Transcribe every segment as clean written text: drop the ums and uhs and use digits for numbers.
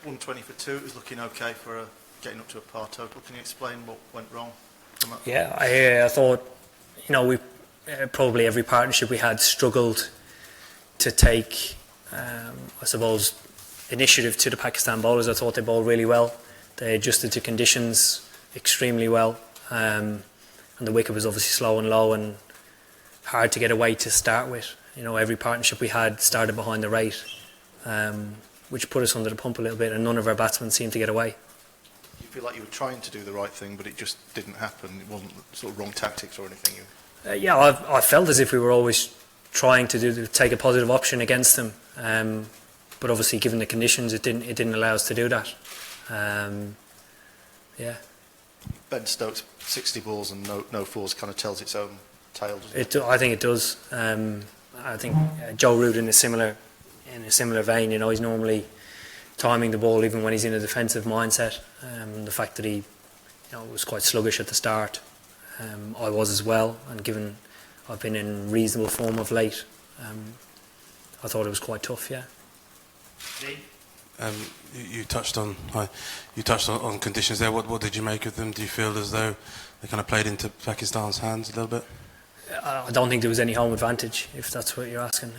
120 for 2. It was looking okay for getting up to a par total. Can you explain what went wrong from that? Yeah, I thought, we probably every partnership we had struggled to take, I suppose, initiative to the Pakistan bowlers. I thought they bowled really well. They adjusted to conditions extremely well, and the wicket was obviously slow and low and hard to get away to start with. Every partnership we had started behind the rate, which put us under the pump a little bit, and none of our batsmen seemed to get away. You feel like you were trying to do the right thing, but it just didn't happen? It wasn't sort of wrong tactics or anything? I felt as if we were always trying to take a positive option against them, but obviously given the conditions it didn't allow us to do that. Ben Stokes 60 balls and no fours kind of tells its own tale, doesn't it? I think it does. I think Joe Root in a similar vein. He's normally timing the ball even when he's in a defensive mindset. The fact that he was quite sluggish at the start, I was as well, and given I've been in reasonable form of late, I thought it was quite tough. Yeah. You touched on conditions there. What did you make of them? Do you feel as though they kind of played into Pakistan's hands a little bit? I don't think there was any home advantage, if that's what you're asking.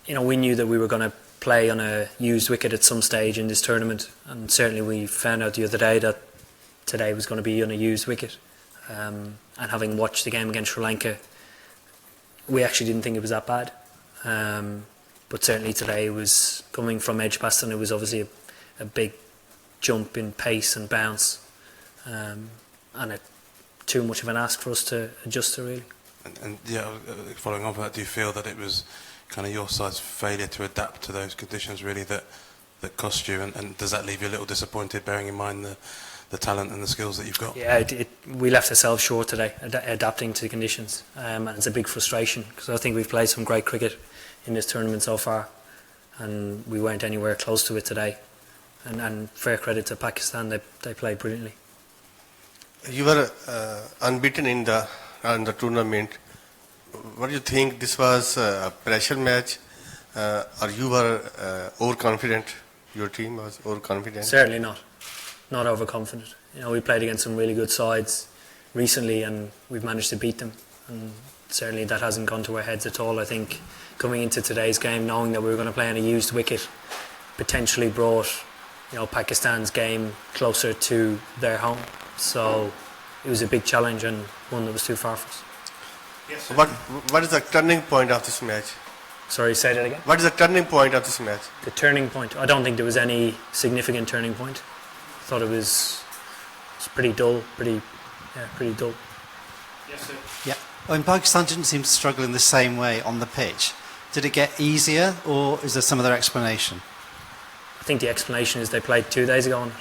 We knew that we were going to play on a used wicket at some stage in this tournament, and certainly we found out the other day that today was going to be on a used wicket. And having watched the game against Sri Lanka, we actually didn't think it was that bad. But certainly today it was coming from Edgbaston. It was obviously a big jump in pace and bounce, and too much of an ask for us to adjust to, really. And following on from that, do you feel that it was kind of your side's failure to adapt to those conditions really that cost you, and does that leave you a little disappointed, bearing in mind the talent and the skills that you've got? Yeah, we left ourselves short today, adapting to the conditions, and it's a big frustration because I think we've played some great cricket in this tournament so far, and we weren't anywhere close to it today. And fair credit to Pakistan, they played brilliantly. You were unbeaten in the tournament. What do you think? This was a pressure match, or you were overconfident? Your team was overconfident? Certainly not overconfident. We played against some really good sides recently, and we've managed to beat them. And certainly that hasn't gone to our heads at all. I think coming into today's game, knowing that we were going to play on a used wicket, potentially brought Pakistan's game closer to their home. So it was a big challenge and one that was too far for us. Yes, what is the turning point of this match? Sorry, say that again? What is the turning point of this match? The turning point? I don't think there was any significant turning point. I thought it was pretty dull, pretty dull. Yes, sir. Yeah. Pakistan didn't seem to struggle in the same way on the pitch. Did it get easier, or is there some other explanation? I think the explanation is they played 2 days ago on it.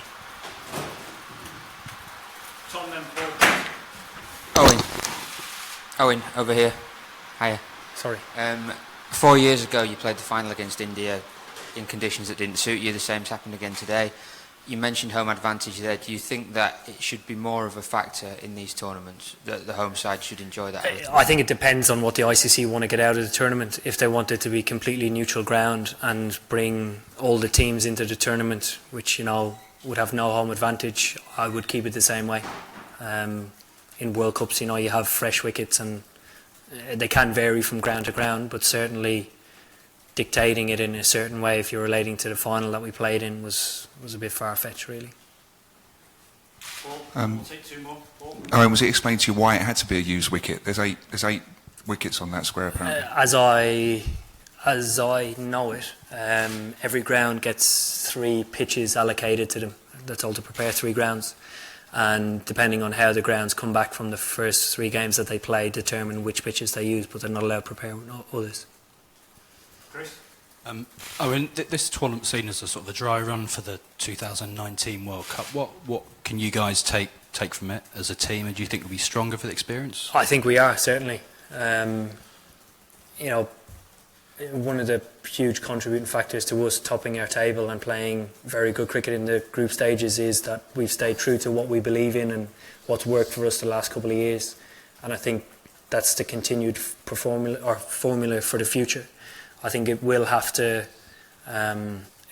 Tom, then Paul. Owen, over here. Hiya. Sorry. 4 years ago you played the final against India in conditions that didn't suit you. The same's happened again today. You mentioned home advantage there. Do you think that it should be more of a factor in these tournaments, that the home side should enjoy that? I think it depends on what the ICC want to get out of the tournament. If they want it to be completely neutral ground and bring all the teams into the tournament, which would have no home advantage, I would keep it the same way. In World Cups, you have fresh wickets, and they can vary from ground to ground, but certainly dictating it in a certain way, if you're relating to the final that we played in, was a bit far-fetched, really. We'll take 2 more. Paul? Owen, was it explained to you why it had to be a used wicket? There's eight wickets on that square, apparently. As I know it, every ground gets 3 pitches allocated to them. They're told to prepare 3 grounds, and depending on how the grounds come back from the first 3 games that they play, determine which pitches they use, but they're not allowed to prepare others. Chris? Owen, this tournament seen as a sort of a dry run for the 2019 World Cup. What can you guys take from it as a team, and do you think we'll be stronger for the experience? I think we are, certainly. One of the huge contributing factors to us topping our table and playing very good cricket in the group stages is that we've stayed true to what we believe in and what's worked for us the last couple of years. And I think that's the continued formula for the future. I think it will have to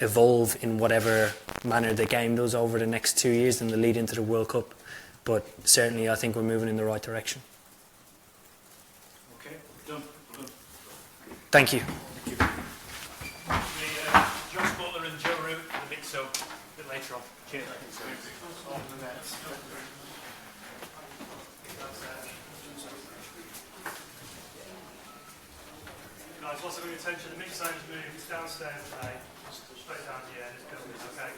evolve in whatever manner the game does over the next 2 years and the lead into the World Cup. But certainly I think we're moving in the right direction. Okay, done. Thank you. Josh Butler and Joe Root for the mix-up a bit later on. Cheers. Guys, lots of your attention. The mix zone is moved. It's downstairs today. Straight down to the end. It's building. Okay.